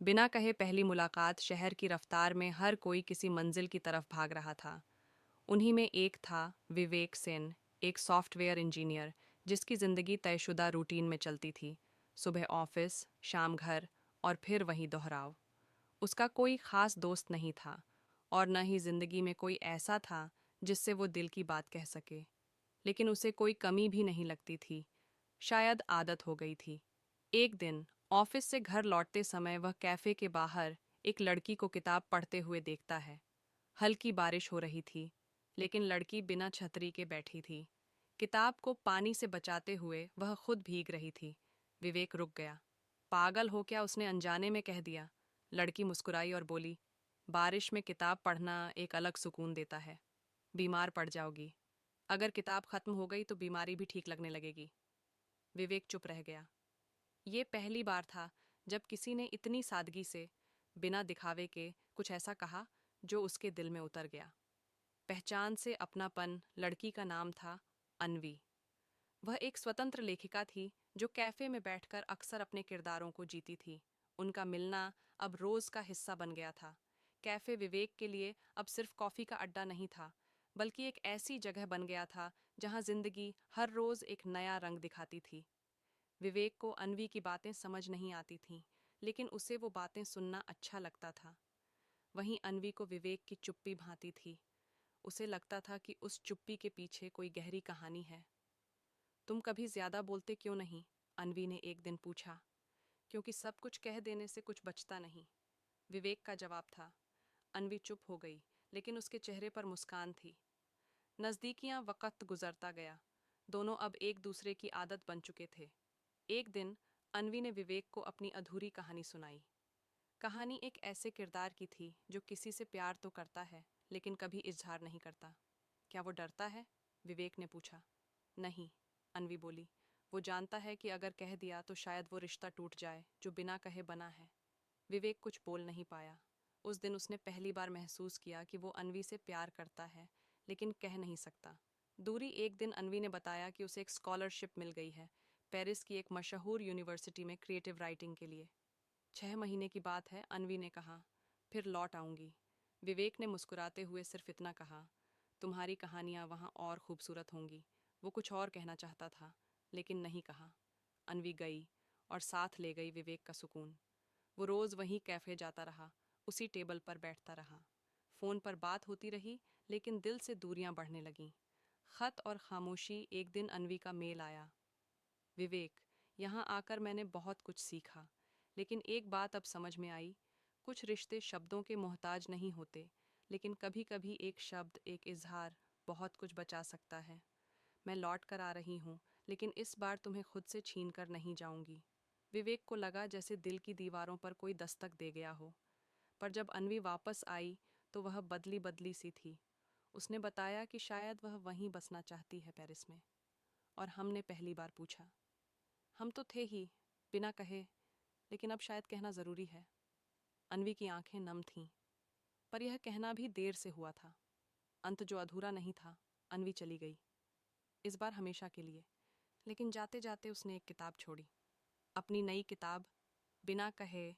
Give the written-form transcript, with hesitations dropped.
बिना कहे पहली मुलाकात शहर की रफ्तार में हर कोई किसी मंजिल की तरफ भाग रहा था। उन्हीं में एक था विवेक सेन, एक सॉफ्टवेयर इंजीनियर जिसकी जिंदगी तयशुदा रूटीन में चलती थी। सुबह ऑफिस, शाम घर और फिर वही दोहराव। उसका कोई खास दोस्त नहीं था और न ही जिंदगी में कोई ऐसा था जिससे वो दिल की बात कह सके। लेकिन उसे कोई कमी भी नहीं लगती थी, शायद आदत हो गई थी। एक दिन ऑफिस से घर लौटते समय वह कैफे के बाहर एक लड़की को किताब पढ़ते हुए देखता है। हल्की बारिश हो रही थी, लेकिन लड़की बिना छतरी के बैठी थी। किताब को पानी से बचाते हुए वह खुद भीग रही थी। विवेक रुक गया। पागल हो क्या, उसने अनजाने में कह दिया। लड़की मुस्कुराई और बोली, बारिश में किताब पढ़ना एक अलग सुकून देता है। बीमार पड़ जाओगी। अगर किताब खत्म हो गई तो बीमारी भी ठीक लगने लगेगी। विवेक चुप रह गया। ये पहली बार था जब किसी ने इतनी सादगी से, बिना दिखावे के, कुछ ऐसा कहा जो उसके दिल में उतर गया। पहचान से अपनापन। लड़की का नाम था अन्वी। वह एक स्वतंत्र लेखिका थी जो कैफे में बैठकर अक्सर अपने किरदारों को जीती थी। उनका मिलना अब रोज का हिस्सा बन गया था। कैफे विवेक के लिए अब सिर्फ कॉफी का अड्डा नहीं था, बल्कि एक ऐसी जगह बन गया था जहां जिंदगी हर रोज एक नया रंग दिखाती थी। विवेक को अन्वी की बातें समझ नहीं आती थीं, लेकिन उसे वो बातें सुनना अच्छा लगता था। वहीं अन्वी को विवेक की चुप्पी भाती थी। उसे लगता था कि उस चुप्पी के पीछे कोई गहरी कहानी है। तुम कभी ज्यादा बोलते क्यों नहीं? अन्वी ने एक दिन पूछा। क्योंकि सब कुछ कह देने से कुछ बचता नहीं, विवेक का जवाब था। अन्वी चुप हो गई, लेकिन उसके चेहरे पर मुस्कान थी। नजदीकियां वक्त गुजरता गया। दोनों अब एक दूसरे की आदत बन चुके थे। एक दिन अन्वी ने विवेक को अपनी अधूरी कहानी सुनाई। कहानी एक ऐसे किरदार की थी जो किसी से प्यार तो करता है, लेकिन कभी इजहार नहीं करता। क्या वो डरता है? विवेक ने पूछा। नहीं, अन्वी बोली। वो जानता है कि अगर कह दिया तो शायद वो रिश्ता टूट जाए जो बिना कहे बना है। विवेक कुछ बोल नहीं पाया। उस दिन उसने पहली बार महसूस किया कि वो अन्वी से प्यार करता है, लेकिन कह नहीं सकता। दूरी। एक दिन अन्वी ने बताया कि उसे एक स्कॉलरशिप मिल गई है, पेरिस की एक मशहूर यूनिवर्सिटी में क्रिएटिव राइटिंग के लिए। 6 महीने की बात है, अन्वी ने कहा। फिर लौट आऊंगी। विवेक ने मुस्कुराते हुए सिर्फ इतना कहा, तुम्हारी कहानियां वहाँ और खूबसूरत होंगी। वो कुछ और कहना चाहता था, लेकिन नहीं कहा। अन्वी गई और साथ ले गई विवेक का सुकून। वो रोज़ वहीं कैफ़े जाता रहा, उसी टेबल पर बैठता रहा। फ़ोन पर बात होती रही, लेकिन दिल से दूरियां बढ़ने लगीं। खत और खामोशी। एक दिन अन्वी का मेल आया। विवेक, यहाँ आकर मैंने बहुत कुछ सीखा, लेकिन एक बात अब समझ में आई। कुछ रिश्ते शब्दों के मोहताज नहीं होते, लेकिन कभी कभी एक शब्द, एक इजहार बहुत कुछ बचा सकता है। मैं लौट कर आ रही हूँ, लेकिन इस बार तुम्हें खुद से छीन कर नहीं जाऊंगी। विवेक को लगा जैसे दिल की दीवारों पर कोई दस्तक दे गया हो। पर जब अन्वी वापस आई तो वह बदली बदली सी थी। उसने बताया कि शायद वह वहीं बसना चाहती है, पेरिस में। और हमने पहली बार पूछा। हम तो थे ही, बिना कहे, लेकिन अब शायद कहना ज़रूरी है। अन्वी की आंखें नम थीं, पर यह कहना भी देर से हुआ था। अंत जो अधूरा नहीं था। अन्वी चली गई, इस बार हमेशा के लिए। लेकिन जाते जाते उसने एक किताब छोड़ी। अपनी नई किताब, बिना कहे,